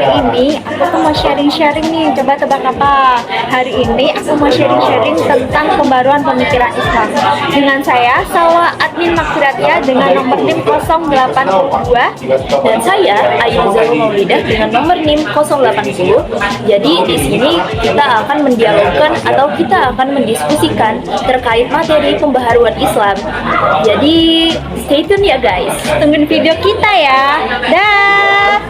hari ini aku tuh mau sharing-sharing nih. Coba tebak apa? Hari ini aku mau sharing-sharing tentang pembaruan pemikiran Islam. Dengan saya, Salwa Admin Maksiratia dengan nomor NIM 082 Dan saya Ayu Zarul Maulidah dengan nomor NIM 080. Jadi di sini kita akan mendialogkan atau kita akan mendiskusikan terkait materi pembaharuan Islam. Jadi stay tune ya guys. tungguin video kita ya. Dah.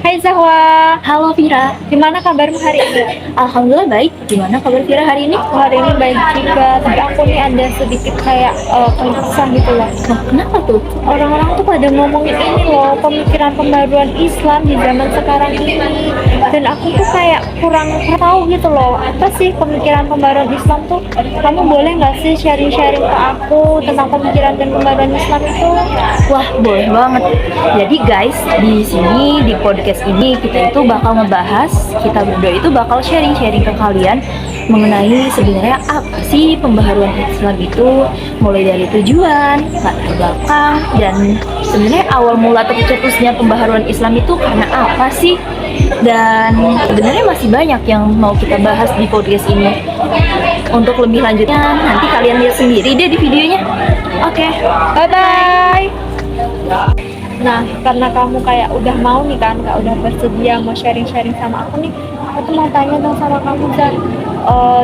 Hai Zahwa, Halo Vira. gimana kabarmu hari ini? Alhamdulillah baik. Gimana kabar Vira hari ini? Hari ini baik juga, tapi aku nih ada sedikit kayak keluhan gitu loh. Nah, kenapa tuh? Orang-orang tuh pada ngomongin ini loh, pemikiran pembaruan Islam di zaman sekarang ini. Dan aku tuh kayak kurang tahu gitu loh, apa sih pemikiran pembaruan Islam tuh? Kamu boleh nggak sih sharing-sharing ke aku tentang pemikiran dan pembaruan Islam itu? Wah, boleh banget. Jadi guys, di sini di podcast ini kita itu bakal ngebahas, kita berdua itu bakal sharing-sharing ke kalian mengenai sebenarnya apa sih pembaharuan Islam itu, mulai dari tujuan, latar belakang, dan sebenarnya awal mula tercetusnya pembaharuan Islam itu karena apa sih? Dan sebenarnya masih banyak yang mau kita bahas di podcast ini. Untuk lebih lanjutnya nanti kalian lihat sendiri deh di videonya. Oke, Bye-bye! Nah, karena kamu kayak udah mau nih kan, udah bersedia mau sharing-sharing sama aku nih, aku tuh mau tanya dong sama kamu, Zan.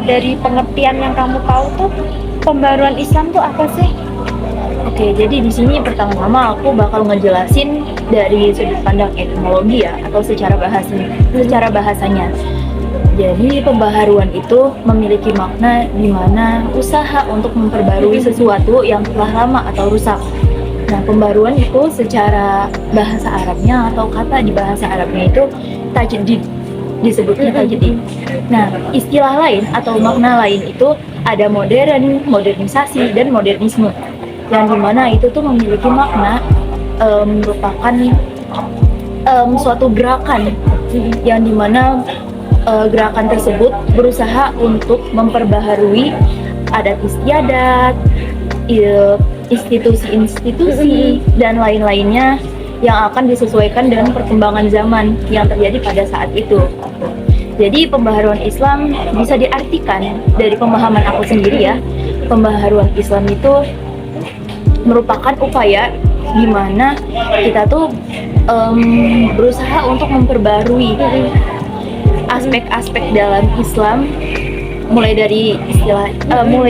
Dari pengertian yang kamu tahu tuh, pembaruan Islam tuh apa sih? Oke, jadi di sini pertama-tama aku bakal ngejelasin dari sudut pandang etimologi ya, atau secara bahasanya. Jadi pembaharuan itu memiliki makna di mana usaha untuk memperbarui sesuatu yang telah lama atau rusak. Nah, pembaruan itu secara bahasa Arabnya atau kata di bahasa Arabnya itu tajdid, disebutnya tajdid. Nah, istilah lain atau makna lain itu ada modern, modernisasi, dan modernisme. Yang dimana itu tuh memiliki makna merupakan suatu gerakan yang dimana gerakan tersebut berusaha untuk memperbaharui adat istiadat, institusi-institusi, dan lain-lainnya yang akan disesuaikan dengan perkembangan zaman yang terjadi pada saat itu. Jadi pembaharuan Islam bisa diartikan dari pemahaman aku sendiri ya. Pembaharuan Islam itu merupakan upaya di mana kita tuh berusaha untuk memperbarui aspek-aspek dalam Islam, mulai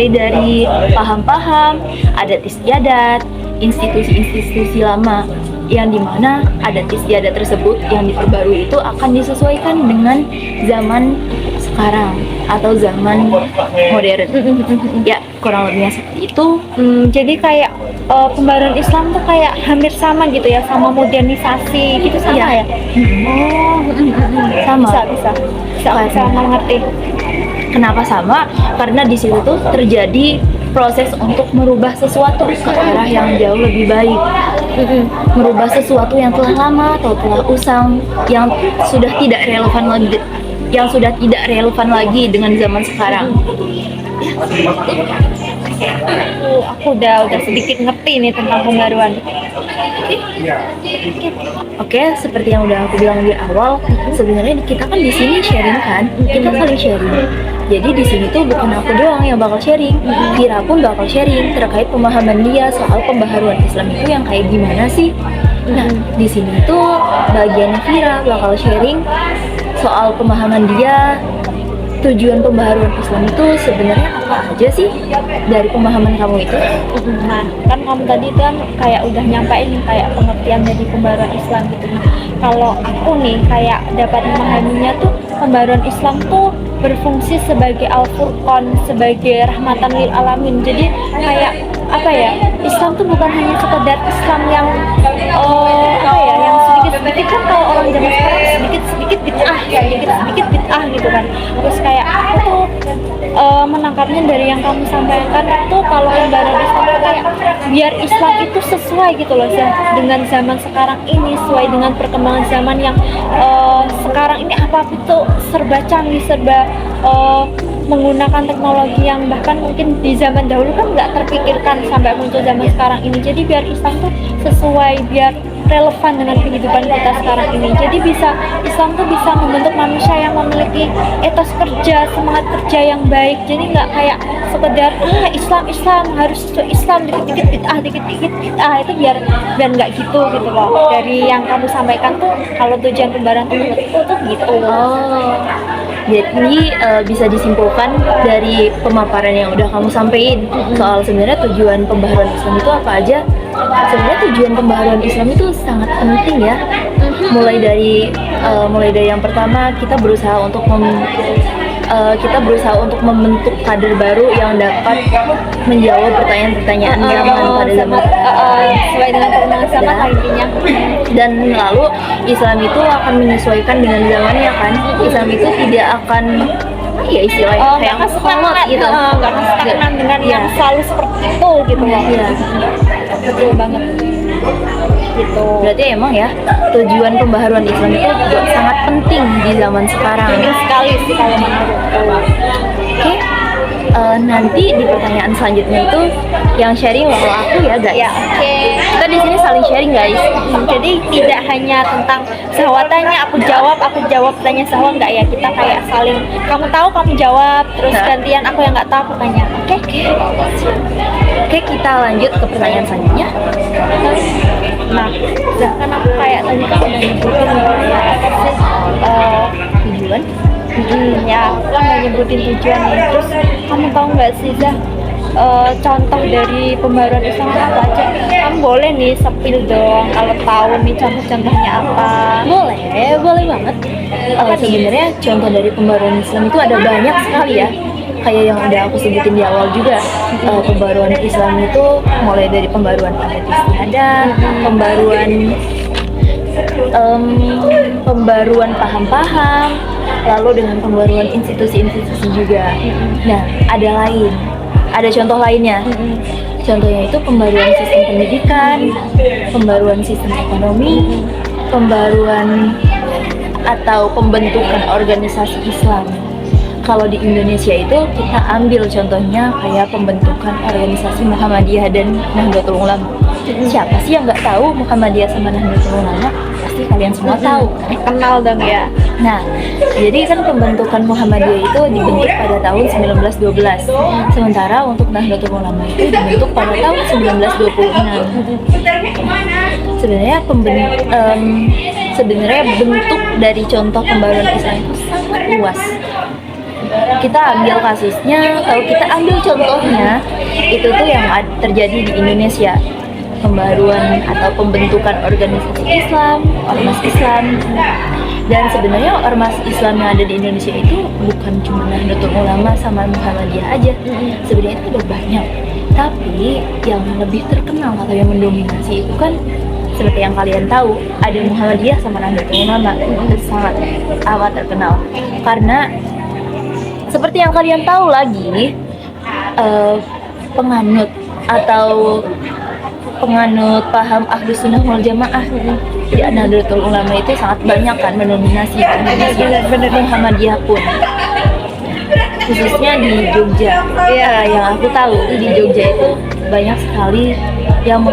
dari paham-paham, adat istiadat, institusi-institusi lama, yang dimana adat istiadat tersebut yang diperbarui itu akan disesuaikan dengan zaman sekarang atau zaman modern. Ya, kurang lebihnya seperti itu. Jadi kayak pembaruan Islam tuh kayak hampir sama gitu ya, sama modernisasi gitu sama ya? Oh, Sama. bisa mengerti. Kenapa sama? Karena di situ tuh terjadi proses untuk merubah sesuatu ke arah yang jauh lebih baik. Merubah sesuatu yang telah lama atau telah usang, yang sudah tidak relevan lagi dengan zaman sekarang. Aku udah sedikit ngerti nih tentang pembaruan. Oke, seperti yang udah aku bilang di awal, sebenarnya kita kan di sini sharing kan, kita saling sharing. Jadi di sini tuh bukan aku doang yang bakal sharing, Vira pun bakal sharing terkait pemahaman dia soal pembaharuan Islam itu yang kayak gimana sih. Nah, di sini tuh bagian Vira bakal sharing soal pemahaman dia, tujuan pembaharuan Islam itu sebenarnya apa aja sih dari pemahaman kamu itu? Nah, kan kamu tadi kan kayak udah nyampein kayak pengertian dari pembaruan Islam gitu. Nah, kalau aku nih kayak dapat memahaminya tuh, pembaruan Islam tuh berfungsi sebagai Al-Furqan, sebagai rahmatan lil alamin. Jadi kayak apa ya, Islam tuh bukan hanya sekedar Islam yang yang sedikit-sedikit kan, kalau orang zaman sekarang sedikit-sedikit bid'ah gitu kan. Terus kayak aku tuh menangkapnya dari yang kamu sampaikan itu, kalau pembaruan Islam itu kayak biar Islam itu sesuai gitu loh dengan zaman sekarang ini, sesuai dengan perkembangan zaman yang sekarang ini apa itu serba canggih, serba menggunakan teknologi yang bahkan mungkin di zaman dahulu kan nggak terpikirkan sampai muncul zaman sekarang ini. Jadi biar Islam tuh sesuai, biar relevan dengan kehidupan kita sekarang ini. Jadi Islam tuh bisa membentuk manusia yang memiliki etos kerja, semangat kerja yang baik. Jadi nggak kayak sekedar Islam harus sesuai Islam, dikit-dikit bid'ah, itu biar nggak gitu loh. Dari yang kamu sampaikan tuh, kalau tujuan pembaruan tuh menurutku tuh gitu. Oh, jadi bisa disimpulkan dari pemaparan yang udah kamu sampaikan soal sebenarnya tujuan pembaharuan Islam itu apa aja. Sebenarnya tujuan pembaharuan Islam itu sangat penting ya. Mulai dari yang pertama, kita berusaha untuk membentuk kader baru yang dapat menjawab pertanyaan-pertanyaan zaman pada zaman sesuai dengan perkembangan zaman intinya. Dan lalu Islam itu akan menyesuaikan dengan zamannya kan. Islam itu tidak akan istilahnya kayak kolot gitu, nggak akan stagnan dengan yang selalu seperti itu gitu loh. Betul banget gitu. Berarti emang ya tujuan pembaharuan Islam itu juga sangat penting di zaman sekarang. Penting sekali sih kalau menurutku. Oke, nanti di pertanyaan selanjutnya itu yang sharing kalau aku ya guys. Ya, oke. Kita di sini saling sharing guys. Jadi tidak hanya tentang sahwatannya aku jawab tanya sahwa, enggak ya, kita kayak saling, kamu tahu kamu jawab, terus gantian aku yang nggak tahu aku tanya. Oke, kita lanjut ke pertanyaan selanjutnya. Nah, kan aku kayak tadi kan udah nyebutin ya apa sih Tujuan? ya aku kan udah nyebutin tujuan nih. Terus kamu tahu nggak sih Zah, contoh dari pembaruan Islam itu apa aja? Kamu boleh nih sepil dong kalau tahu nih contoh-contohnya apa. Boleh banget. Sebenarnya contoh dari pembaruan Islam itu ada banyak sekali ya. Kayak yang udah aku sebutin di awal juga, pembaruan Islam itu mulai dari pembaruan adat istiadat, pembaruan paham-paham, lalu dengan pembaruan institusi-institusi juga. Nah, ada contoh lainnya. Contohnya itu pembaruan sistem pendidikan, pembaruan sistem ekonomi, pembaruan atau pembentukan organisasi Islam. Kalau di Indonesia itu kita ambil contohnya kayak pembentukan organisasi Muhammadiyah dan Nahdlatul Ulama. Siapa sih yang nggak tahu Muhammadiyah sama Nahdlatul Ulama? Pasti kalian semua tahu. Kenal dong ya. Nah, jadi kan pembentukan Muhammadiyah itu dibentuk pada tahun 1912. Sementara untuk Nahdlatul Ulama itu dibentuk pada tahun 1926. Sebenarnya bentuk dari contoh pembaruan Islam itu sangat luas. Kita ambil kasusnya, kalau kita ambil contohnya, itu tuh yang terjadi di Indonesia. Pembaruan atau pembentukan organisasi Islam, ormas Islam. Dan sebenarnya ormas Islam yang ada di Indonesia itu bukan cuma Nahdlatul Ulama sama Muhammadiyah aja. Sebenarnya itu udah banyak. Tapi yang lebih terkenal atau yang mendominasi itu kan seperti yang kalian tahu, ada Muhammadiyah sama Nahdlatul Ulama. Itu sangat amat terkenal. Karena seperti yang kalian tahu lagi, penganut paham Ahlus Sunnah wal Jamaah di Nahdlatul Ulama itu sangat banyak kan mendominasi benar Muhammadiyah pun, khususnya di Jogja. Ya, yang aku tahu di Jogja itu banyak sekali yang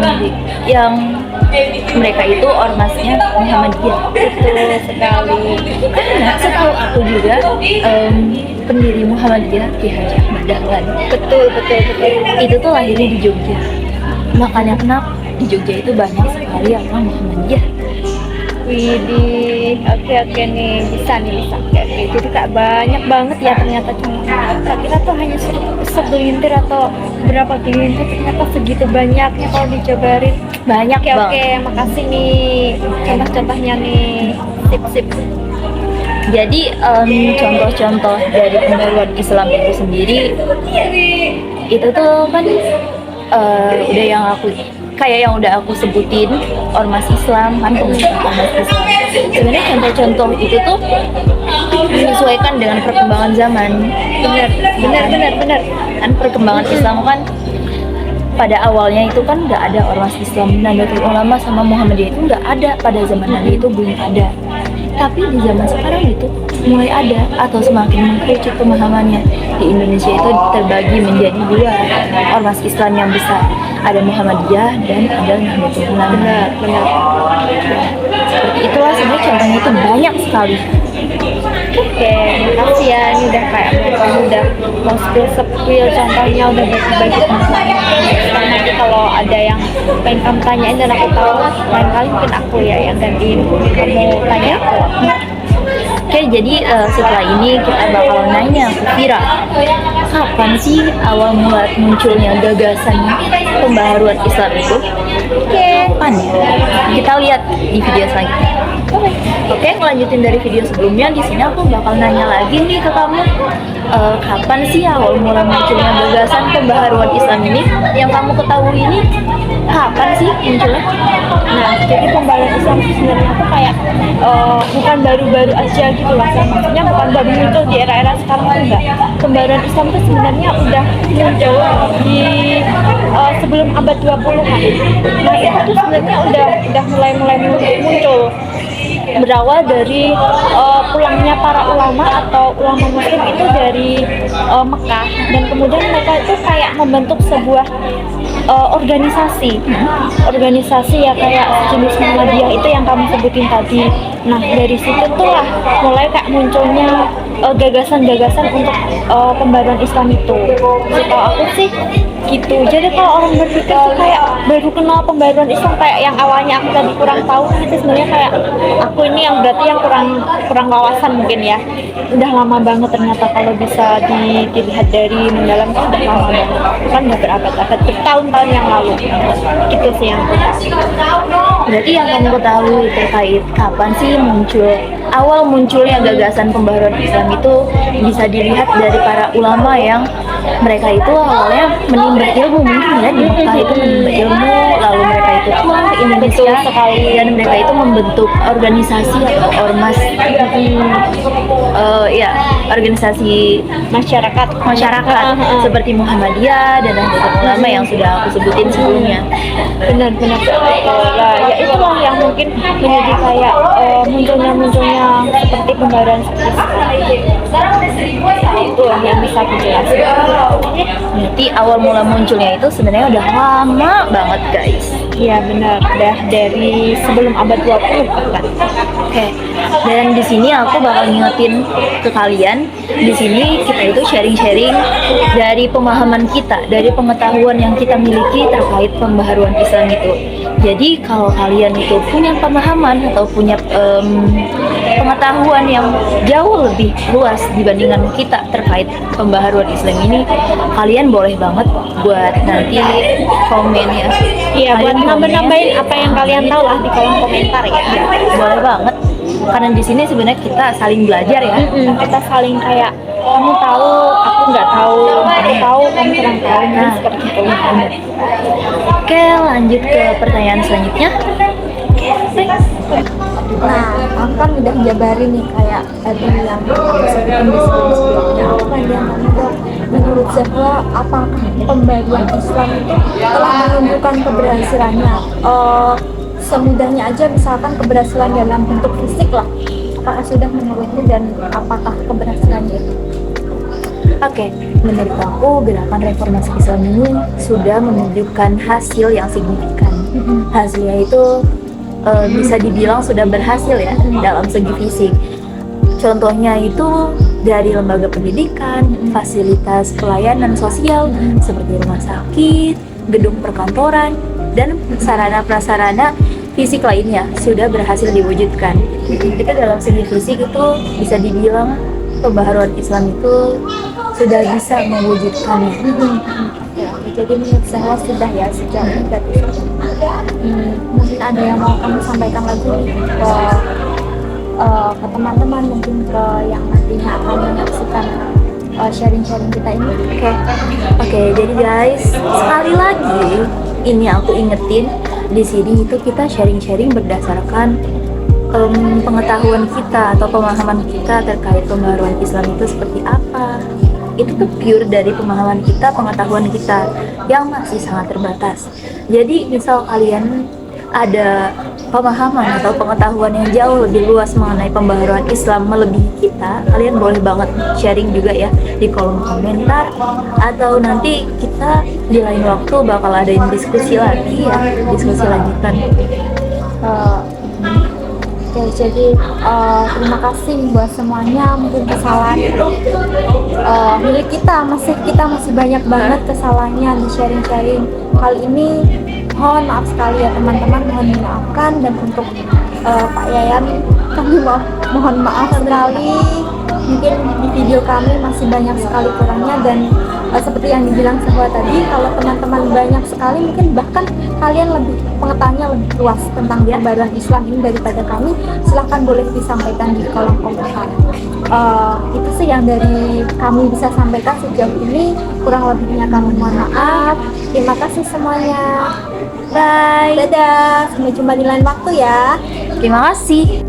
mereka itu ormasnya Muhammadiyah. Betul sekali. Karena setahu aku juga pendiri Muhammadiyah Ki Haji Ahmad Dahlan. Betul. Itu tuh lahirnya di Jogja. Makanya kenapa di Jogja itu banyak sekali orang Muhammadiyah. Widih, oke nih, bisa. Oke. Jadi kak banyak banget ya ternyata kita tuh hanya segelintir atau berapa gelintir, ternyata segitu banyaknya kalau dijabarin. Banyak Oke, makasih nih contoh-contohnya nih. Sip. Jadi contoh-contoh dari pembaruan Islam itu sendiri itu tuh kan yang udah aku sebutin, ormas Islam kan, pembentukan ormas Islam. Sebenarnya contoh-contoh itu tuh menyesuaikan dengan perkembangan zaman. Benar. Kan perkembangan Islam kan pada awalnya itu kan nggak ada ormas Islam. Nahdlatul Ulama sama Muhammadiyah itu nggak ada pada zaman Nabi, itu belum ada. Tapi di zaman sekarang itu mulai ada atau semakin mengkerucut pemahamannya. Di Indonesia itu terbagi menjadi dua ormas Islam yang besar. Ada Muhammadiyah dan ada Nahdlatul Ulama. Benar. Seperti itulah sebenarnya contohnya itu banyak sekali. Oke, makasih ya. Ini udah kayak mereka udah mau spill contohnya, udah bagi-bagi tentang. Nanti kalau ada yang pengen kamu tanyain dan aku tahu, lain kali mungkin aku ya yang gantiin kamu tanya aku. Oke, jadi setelah ini kita bakal nanya ke Vira, kapan sih awal mula munculnya gagasan pembaharuan Islam itu? Oke, kapan ya? Kita lihat di video selanjutnya. Oke, ngelanjutin dari video sebelumnya, di sini aku bakal nanya lagi nih ke kamu, kapan sih awal mula munculnya gagasan pembaharuan Islam ini? Yang kamu ketahui ini kapan sih munculnya? Nah, jadi pembaharuan Islam itu sebenarnya tuh kayak bukan baru-baru aja gitu lah. Maksudnya bukan baru muncul di era-era sekarang tuh enggak. Pembaharuan Islam itu sebenarnya udah muncul di sebelum abad 20-an. Nah, itu tuh sebenarnya udah mulai muncul. Berawal dari pulangnya para ulama atau ulama muslim itu dari Mekah, dan kemudian mereka itu kayak membentuk sebuah organisasi ya kayak jenis Muhammadiyah itu yang kamu sebutin tadi. Nah, dari situ tuh lah mulai kayak munculnya gagasan-gagasan untuk pembaruan Islam itu. Setahu aku sih gitu. Jadi kalau orang berpikir tuh kayak baru kenal pembaruan Islam, kayak yang awalnya aku tadi kurang tahu, itu sebenarnya kayak aku ini yang berarti yang kurang wawasan mungkin ya. Udah lama banget ternyata kalau bisa dilihat dari mendalam tuh udah lama banget. Kan udah berabad-abad, bertahun-tahun yang lalu. Gitu sih yang aku tahu. Berarti yang kamu ketahui terkait kapan sih awal munculnya gagasan pembaharuan Islam itu bisa dilihat dari para ulama yang mereka itu awalnya menimba ilmu, mungkin ya di Mekah itu menimba ilmu, lalu mereka itu pulang ke Indonesia sekali dan mereka itu membentuk organisasi atau ormas, ya organisasi masyarakat seperti Muhammadiyah dan Nahdlatul Ulama yang sudah aku sebutin sebelumnya. Benar lah, ya itulah yang mungkin menjadi kayak munculnya seperti pembaruan itu yang bisa aku jelaskan. Berarti awal mula munculnya itu sebenarnya udah lama banget guys. Iya benar, udah dari sebelum abad 20 kan. Oke. Dan di sini aku bakal ngingetin ke kalian, di sini kita itu sharing-sharing dari pemahaman kita, dari pengetahuan yang kita miliki terkait pembaharuan Islam itu. Jadi kalau kalian itu punya pemahaman atau punya pengetahuan yang jauh lebih luas dibandingkan kita terkait pembaharuan Islam ini, kalian boleh banget buat nanti komen ya. Iya, buat nambah-nambahin apa yang kalian tahu lah di kolom komentar ya. Boleh banget. Karena di sini sebenarnya kita saling belajar ya. Kita saling kayak kamu tahu, aku nggak tahu, aku tahu, kamu kurang tahu, nah seperti itu. Oke, lanjut ke pertanyaan selanjutnya. Nah, aku kan udah jabarin nih kayak tadi yang aku sebutin di sebelum-sebelumnya. Aku kan yang menurut Zahra, apakah pembaruan Islam itu telah menunjukkan keberhasilannya? Semudahnya aja misalkan keberhasilan dalam bentuk fisik lah. Apakah sudah menurutmu dan apakah keberhasilannya itu? Oke, menurut aku gerakan reformasi Islam ini sudah menunjukkan hasil yang signifikan. Hasilnya itu bisa dibilang sudah berhasil ya dalam segi fisik. Contohnya itu dari lembaga pendidikan, fasilitas pelayanan sosial seperti rumah sakit, gedung perkantoran, dan sarana-prasarana fisik lainnya sudah berhasil diwujudkan. Itu dalam segi fisik itu bisa dibilang pembaharuan Islam itu sudah bisa mewujudkannya. Ya, jadi menurut saya sudah ya sejauh ini berarti. Mungkin ada yang mau kamu sampaikan lagi ke teman-teman, mungkin ke yang nantinya akan menyaksikan sharing-sharing kita ini. Oke, jadi guys, sekali lagi ini aku ingetin, di sini itu kita sharing-sharing berdasarkan pengetahuan kita atau pemahaman kita terkait pembaharuan Islam itu seperti apa. Itu tuh pure dari pemahaman kita, pengetahuan kita yang masih sangat terbatas. Jadi misal kalian ada pemahaman atau pengetahuan yang jauh lebih luas mengenai pembaharuan Islam melebihi kita, kalian boleh banget sharing juga ya di kolom komentar, atau nanti kita di lain waktu bakal adain diskusi lagi ya, diskusi lanjutan. Eh, Oke, jadi terima kasih buat semuanya. Mungkin kesalahan milik kita masih banyak banget kesalahannya di sharing-sharing. Kali ini mohon maaf sekali ya teman-teman, mohon dimaafkan. Dan untuk Pak Yayan, kami mohon maaf sekali. Mungkin di video kami masih banyak sekali kurangnya, dan seperti yang dibilang semua tadi, kalau teman-teman banyak sekali, mungkin bahkan kalian lebih pengetahuannya lebih luas tentang pembaruan Islam ini daripada kami, silahkan boleh disampaikan di kolom komentar. Itu sih yang dari kami bisa sampaikan sejauh ini, kurang lebihnya kami mohon maaf. Terima kasih semuanya, Bye. dadah, sampai jumpa di lain waktu ya. Terima kasih.